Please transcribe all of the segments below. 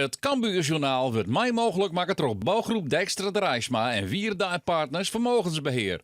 Het Cambuurjournaal wordt mij mogelijk maken door bouwgroep Dijkstra Drijsma en Wierda Partners Vermogensbeheer.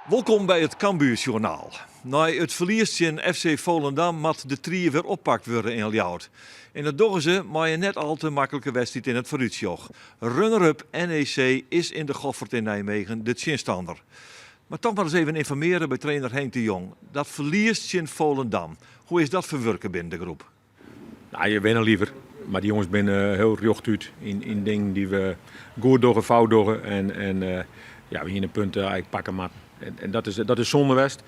Welkom bij het Cambuurjournaal. Na het verlies in FC Volendam moet de trie weer oppakt worden in Ljouwert. En dat doen ze maar een net al te makkelijke wedstrijd in het vooruitjoch. Runner-up NEC is in de Goffert in Nijmegen de tegenstander. Maar toch maar eens even informeren bij trainer Henk de Jong. Dat verlies in Volendam. Hoe is dat verwerken binnen de groep? Nou, je winnen liever. Maar die jongens zijn heel rjocht uit in dingen die we goed doen, fout doen. En we hier een punt eigenlijk pakken maar. En dat is zonde West.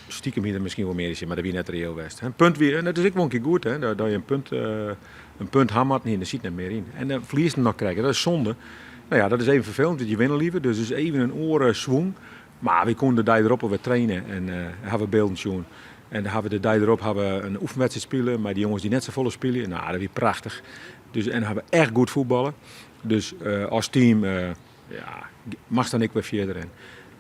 Stiekem hier er misschien wel meer is, maar dat is net reëel West. Een punt weer, en dat is ook wel een keer goed, hè, dat je een punt hammert, nee, daar zit niet meer in. En dan verlies je nog krijgen, dat is zonde. Nou ja, dat is even vervelend, want je winnen liever, dus het is even een oren-swoeng. Maar we konden de dag erop weer trainen en hebben beelden zien. En dan hebben we de dag erop een oefenwedstrijd spelen, maar die jongens die net zo volle spelen, nou, dat is prachtig. Dus, en hebben echt goed voetballen. Dus als team, mag dan ik weer verder in.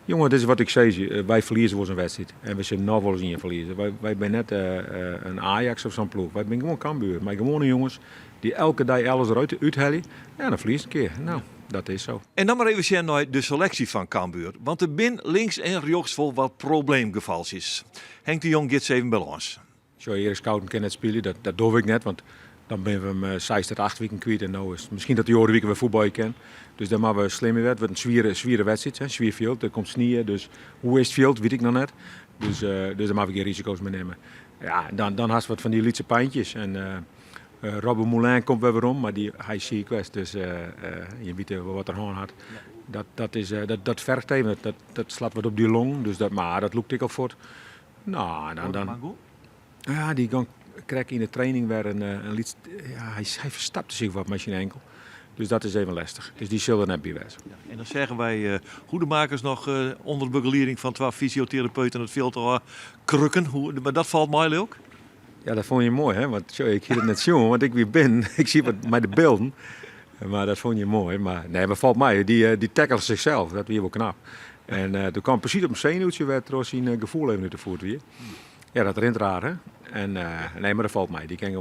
Jongen, dit is wat ik zei. Wij verliezen wel een wedstrijd. En we zullen nog wel eens in verliezen. Wij zijn net een Ajax of zo'n ploeg. Wij zijn gewoon Cambuur. Maar gewone jongens die elke dag alles eruit uithellen. Ja, dan verlies je een keer. Nou, dat is zo. En dan maar even zien naar de selectie van Cambuur. Want er bin links en rechts vol wat probleemgevalletjes. Henk de Jong gaat even bij ons. Als je eerst scouten kan net spelen, dat doe ik net. Want dan ben we hem 6 tot 8 weken kwijt. En nou is het misschien dat die andere weken weer voetbal kennen. Dus dan maken we slimmer wet. Het wordt een zwiere wedstrijd. Hè. Zwierveld, er komt sneeuw. Dus hoe is het veld, weet ik nog net. Dus daar mag ik geen risico's mee nemen. Ja, dan haast wat van die lietse pijntjes. En Robben Moulin komt weer om, maar hij is ziek geweest. Dus je weet wat er aan had. Dat vergt even. Dat slaat wat op die long. Dus dat loopt ik al voor. Nou, dan. Ja, die gang krijg in de training weer een lied. Ja, hij verstapte zich wat met zijn enkel. Dus dat is even lastig. Dus die zullen net bij wezen. Ja, en dan zeggen wij hoedemakers nog onder de begeleiding van 12 fysiotherapeuten het veld te krukken. Maar dat valt mij ook. Ja, dat vond je mooi, hè? Want ik zie het net zien, want ik weer ben. Ik zie wat met de beelden. Maar dat vond je mooi. Maar nee, maar valt mij. Die tackelt zichzelf. Dat weer wel knap. En toen kwam precies op een zenuwtje werd er zijn gevoel even uit de voet weer. Ja, dat rent raar, hè? En nee, maar dat valt mij. Die kan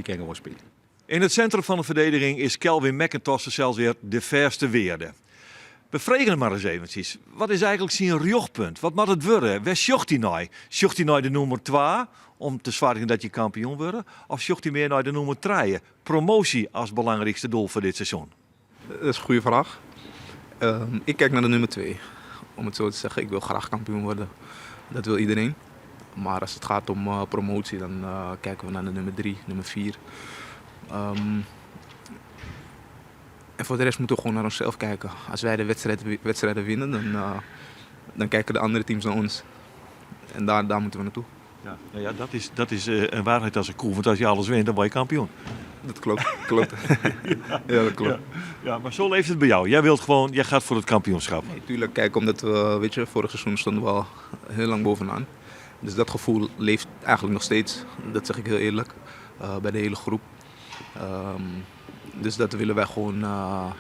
gewoon spelen. In het centrum van de verdediging is Kelvin McIntosh zelfs weer de verste weerde. Bevregen hem maar eens eventjes. Wat is eigenlijk zijn rjochtpunt? Wat moet het worden? Waar zocht hij naar? Zocht hij naar de nummer 2 om te zorgen dat je kampioen wordt? Of zocht hij meer naar de nummer 3? Promotie als belangrijkste doel voor dit seizoen? Dat is een goede vraag. Ik kijk naar de nummer 2. Om het zo te zeggen, ik wil graag kampioen worden. Dat wil iedereen. Maar als het gaat om promotie, dan kijken we naar de nummer 3, nummer 4. En voor de rest moeten we gewoon naar onszelf kijken. Als wij de wedstrijden winnen, dan kijken de andere teams naar ons. En daar moeten we naartoe. Ja, nou ja, dat is een waarheid als een koe. Want als je alles wint, dan word je kampioen. Dat klopt. Ja, dat klopt. Ja, maar zo leeft het bij jou. Jij gaat voor het kampioenschap. Natuurlijk, kijk, omdat we, vorig seizoen stonden we al heel lang bovenaan. Dus dat gevoel leeft eigenlijk nog steeds. Dat zeg ik heel eerlijk. Bij de hele groep. Dus dat willen wij gewoon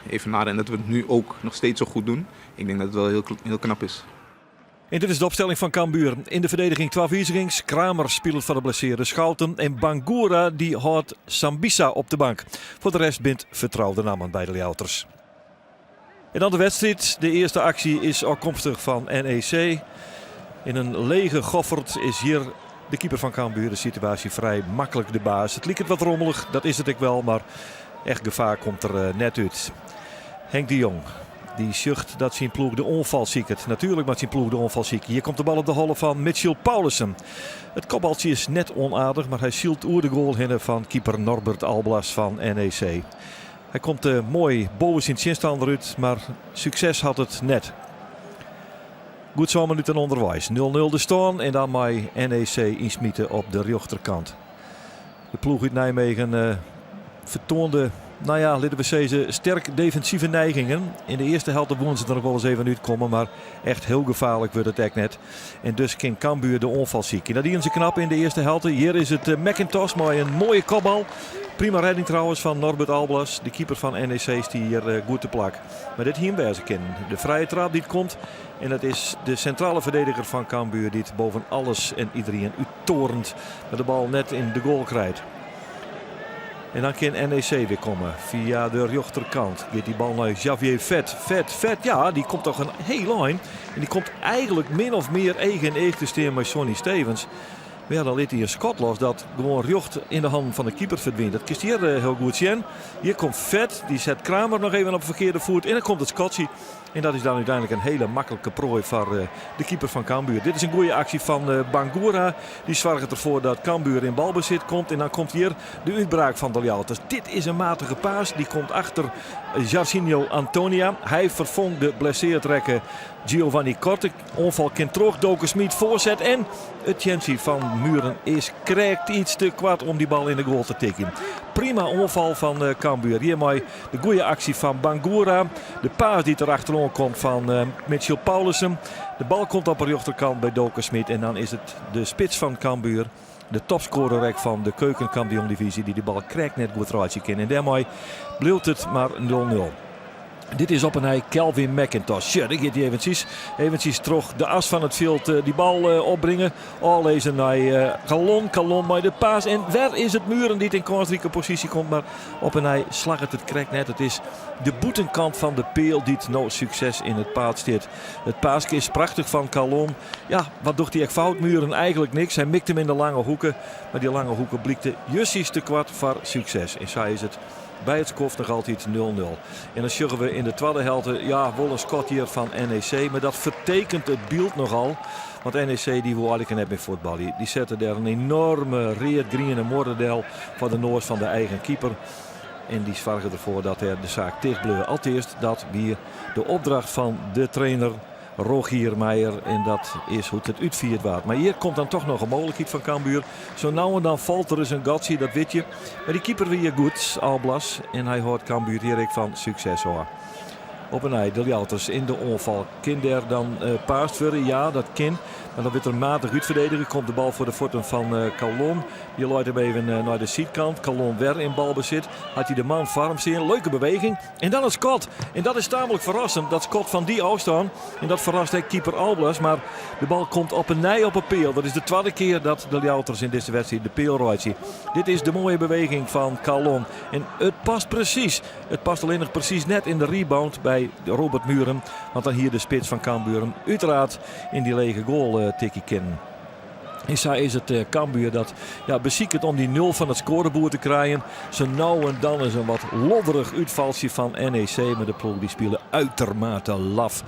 evenaren. En dat we het nu ook nog steeds zo goed doen. Ik denk dat het wel heel knap is. En dit is de opstelling van Cambuur. In de verdediging 12 wijzigings. Kramer speelt voor de blesseerde Schouten. En Bangura die houdt Sambisa op de bank. Voor de rest bindt vertrouwde namen bij de Ljouters. En dan de wedstrijd. De eerste actie is afkomstig van NEC. In een lege Goffert is hier de keeper van Cambuur de situatie vrij makkelijk de baas. Het liep wat rommelig, dat is het ook wel, maar echt gevaar komt er net uit. Henk de Jong, die zucht dat zijn ploeg de onval ziekert. Natuurlijk maakt zijn ploeg de onval ziek. Hier komt de bal op de holle van Mitchell Paulussen. Het kopbaltje is net onaardig, maar hij zielt oer de goal heen van keeper Norbert Alblas van NEC. Hij komt mooi boven zijn zinstander uit, maar succes had het net. Goed zo'n minuten onderwijs. 0-0 de stand en dan mij NEC insmieten op de rechterkant. De ploeg uit Nijmegen vertoonde nou ja, laten we zeggen, sterk defensieve neigingen. In de eerste helft wonen ze er nog wel eens even uitkomen, maar echt heel gevaarlijk wordt het echt net. En dus kan Cambuur de onval zieken. Dat dienen ze knap in de eerste helft. Hier is het McIntosh, maar een mooie kopbal. Prima redding trouwens van Norbert Alblas. De keeper van NEC is die hier goed te plak. Maar dit hier wijzen kennen. De vrije trap die het komt. En dat is de centrale verdediger van Cambuur die het boven alles en iedereen uittorent. Dat de bal net in de goal krijgt. En dan kan NEC weer komen. Via de rechterkant gaat die bal naar Javier Vet. Vet, ja, die komt toch een heel lijn. En die komt eigenlijk min of meer eigen te staan met Sonny Stevens. Maar ja, dan liet hij een schot los dat gewoon recht in de hand van de keeper verdwijnt. Dat kiest hier heel goed zien. Hier komt Vet, die zet Kramer nog even op verkeerde voet. En dan komt het schotje. En dat is dan uiteindelijk een hele makkelijke prooi voor de keeper van Cambuur. Dit is een goede actie van Bangura. Die zorgt ervoor dat Cambuur in balbezit komt. En dan komt hier de uitbraak van de Ljouters. Dit is een matige paas. Die komt achter Jarcinho Antonia. Hij vervangt de blesseerdrekker Giovanni Korte. Onval kan terug. Doken Smit voorzet. En het Jensie van Muren krijgt iets te kwad om die bal in de goal te tikken. Prima onval van Cambuur. Hiermee de goede actie van Bangura. De paas die er achterom komt van Mitchell Paulussen. De bal komt op de rechterkant bij Doken Smit. En dan is het de spits van Cambuur. De topscorer van de keukenkampioen-divisie die de bal krijgt net goed raadje kan. En daarmee bleef het maar 0-0. Dit is op een hij Kelvin McIntosh. Ja, daar gaat hij eventjes terug de as van het veld die bal opbrengen. Allezen naar Calon met de paas. En waar is het Muren die in kansrijke positie komt. Maar op een hij slag het krijgt net. Het is de boetenkant van de peel die het nou succes in het paad steert. Het paasje is prachtig van Calon. Ja, wat doet hij echt fout? Muren eigenlijk niks. Hij mikt hem in de lange hoeken. Maar die lange hoeken blikte justitie te kwart voor succes. En zo is het bij het skof nog altijd 0-0. En dan zeggen we in de tweede helft, ja, wel een schot hier van NEC. Maar dat vertekent het beeld nogal. Want NEC die wil eigenlijk net meer voetbal. Die zetten daar een enorme reed-green moordendel voor de noord van de eigen keeper. En die zorgen ervoor dat er de zaak dichtbleurt. Allereerst dat weer de opdracht van de trainer Rogier Meijer. En dat is hoe het uitvierd wordt. Maar hier komt dan toch nog een mogelijkheid van Cambuur. Zo nou en dan valt er eens een gatje, dat weet je. Maar die keeper weer goed, Alblas. En hij hoort Cambuur hier ook van succes hoor. Op een ei, de Ljouters in de onval. Kan daar dan paast worden? Ja, dat kan. Maar dan wordt er matig uitverdedigen. Komt de bal voor de voeten van Calon. Die loopt hem even naar de zijkant. Calon weer in balbezit. Had hij de man farm zien. Leuke beweging. En dan een schot. En dat is tamelijk verrassend. Dat schot van die afstand. En dat verrast hij keeper Alblas. Maar de bal komt op een nij op een peel. Dat is de tweede keer dat de Ljouters in deze wedstrijd de peel rooit. Dit is de mooie beweging van Calon. En het past precies. Het past alleen nog precies net in de rebound bij Robert Muren. Want dan hier de spits van Cambuur uiteraard in die lege goal tikkie kennen. En zo is het Cambuur dat beziekt om die 0 van het scoreboer te krijgen. Zo nou en dan is een wat lodderig uitvalsje van NEC. Maar de ploeg die spelen uitermate laf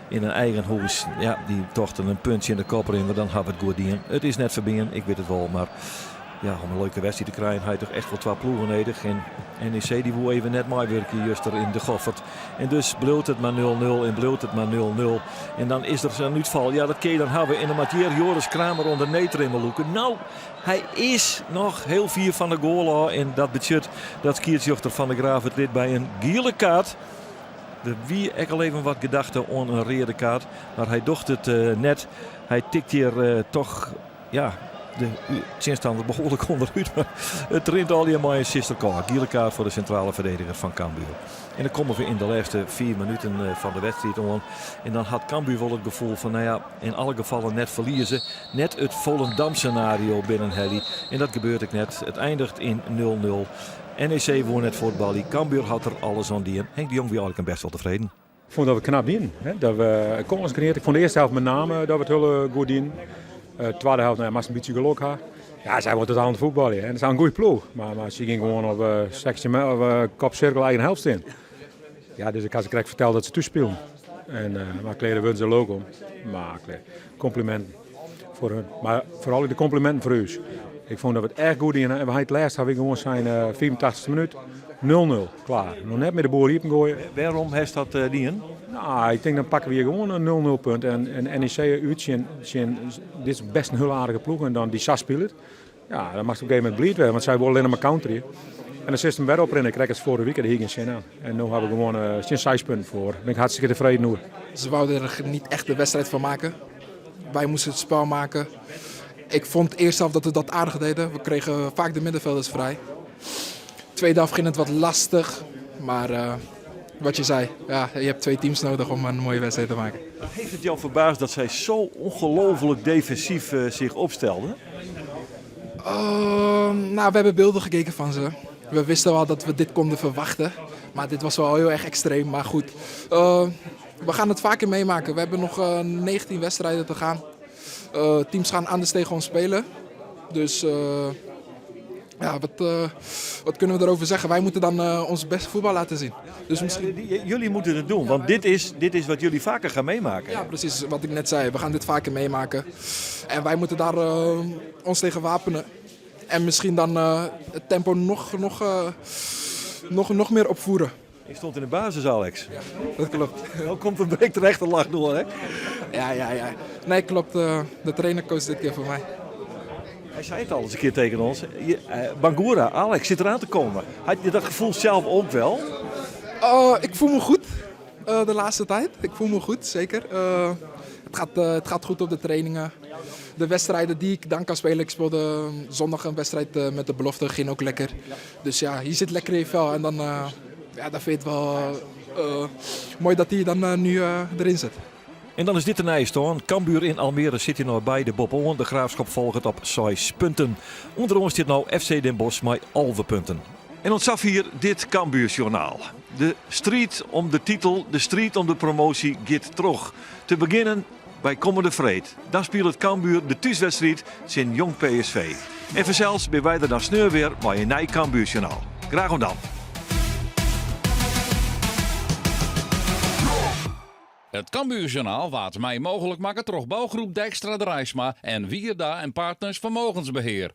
in een eigen huis. Ja, die tochten een puntje in de kop in. Maar dan hebben we het goed in. Het is net verbinden, ik weet het wel. Maar ja, om een leuke wedstrijd te krijgen, hij toch echt wel 2 ploegen nodig. En NEC die wil even net meewerken juist er in de Goffert. En dus bloot het maar 0-0 en bloot het maar 0-0. En dan is er zo'n uitval. Ja, dat kun je dan hebben. En dan maakt hier Joris Kramer onder Neter in Meloeken. Nou, hij is nog heel vier van de goal. En dat budget, dat skiertjochter van de Graaf het lid bij een gele kaart. Er wie ik al even wat gedachten aan een rode kaart. Maar hij docht het net. Hij tikt hier toch, ja, de zinstander behoorlijk onderuit. Maar het rint al hier maar een sisterkaart. Gele kaart voor de centrale verdediger van Cambuur. En dan komen we in de laatste 4 minuten van de wedstrijd aan. En dan had Cambuur wel het gevoel van, nou ja, in alle gevallen net verliezen. Net het Volendam scenario binnen Helly. En dat gebeurt ook net. Het eindigt in 0-0. NEC won net voetbal. Cambuur had er alles aan die. Henk de Jong was eigenlijk best wel tevreden. Ik vond dat we knap dienen. Dat we kansen creëerden. Ik vond de eerste helft met name dat we het heel goed dienen. De tweede helft, nou ja, een beetje geluk had. Ja, zij wordt totaal aan het voetballen. En dat is een goede ploeg. Maar ze ging gewoon op kopcirkel eigen helft in. Ja, dus ik had ze direct verteld dat ze toespelen. En maar kleden won ze leuk om. Maar complimenten voor hun. Maar vooral de complimenten voor u. Ik vond dat we het erg goed in. En we hadden het laatst had ik gewoon zijn 84e minuut. 0-0, klaar. Nog net met de boer hier gooien. Waarom heeft dat dien? Nou, ik denk dan pakken we hier gewoon een 0-0 punt. En NEC uit dit is best een heel aardige ploeg. En dan die SAS speelt. Ja, dan mag het op een gegeven moment bleed werden. Want zij willen alleen maar counteren. En dan zit hem weer op en ik krijg het vorige week, daar hier geen zin aan. En nu hebben we gewoon 6 punten voor. Daar ben ik hartstikke tevreden over. Ze wouden er niet echt de wedstrijd van maken. Wij moesten het spel maken. Ik vond eerst zelf dat we dat aardig deden. We kregen vaak de middenvelders vrij. Tweede helft ging het wat lastig. Maar wat je zei, ja, je hebt 2 teams nodig om een mooie wedstrijd te maken. Heeft het jou verbaasd dat zij zo ongelooflijk defensief zich opstelden? Nou, we hebben beelden gekeken van ze. We wisten wel dat we dit konden verwachten. Maar dit was wel heel erg extreem. Maar goed, we gaan het vaker meemaken. We hebben nog 19 wedstrijden te gaan. Teams gaan anders tegen ons spelen. Dus ja, wat kunnen we erover zeggen? Wij moeten dan ons beste voetbal laten zien. Dus misschien... Jullie moeten het doen, want dit is wat jullie vaker gaan meemaken. Ja, precies wat ik net zei. We gaan dit vaker meemaken. En wij moeten daar ons tegen wapenen. En misschien dan het tempo nog meer opvoeren. Je stond in de basis, Alex. Ja, dat klopt. Dan komt een breek terecht een lach door, hè? Ja. Nee, klopt. De trainer koos dit keer voor mij. Hij zei het al eens een keer tegen ons. Bangura, Alex zit eraan te komen. Had je dat gevoel zelf ook wel? Ik voel me goed de laatste tijd. Ik voel me goed, zeker. Het gaat goed op de trainingen. De wedstrijden die ik dan kan spelen. Ik speelde zondag een wedstrijd met de belofte. Ging ook lekker. Dus ja, je zit lekker in je vel. En dan, dan vind je het wel mooi dat hij dan nu erin zit. En dan is dit de Nijstorn. Cambuur in Almere zit hier nog bij de Bob Owen. De Graafschap volgt het op 6 punten. Onder ons zit nou FC Den Bosch met 11 punten. En ontsaf hier dit Cambuursjournaal. De strijd om de titel, de strijd om de promotie gaat terug. Te beginnen bij Komende Vreed. Dan speelt het Cambuur de thuiswedstrijd zijn jong PSV. En vanzelfs ben wij er dan snel weer met een nieuw Cambuursjournaal. Graag gedaan. Het Cambuurjournaal waard mij mogelijk maken door bouwgroep Dijkstra de Rijsma en Wierda en Partners Vermogensbeheer.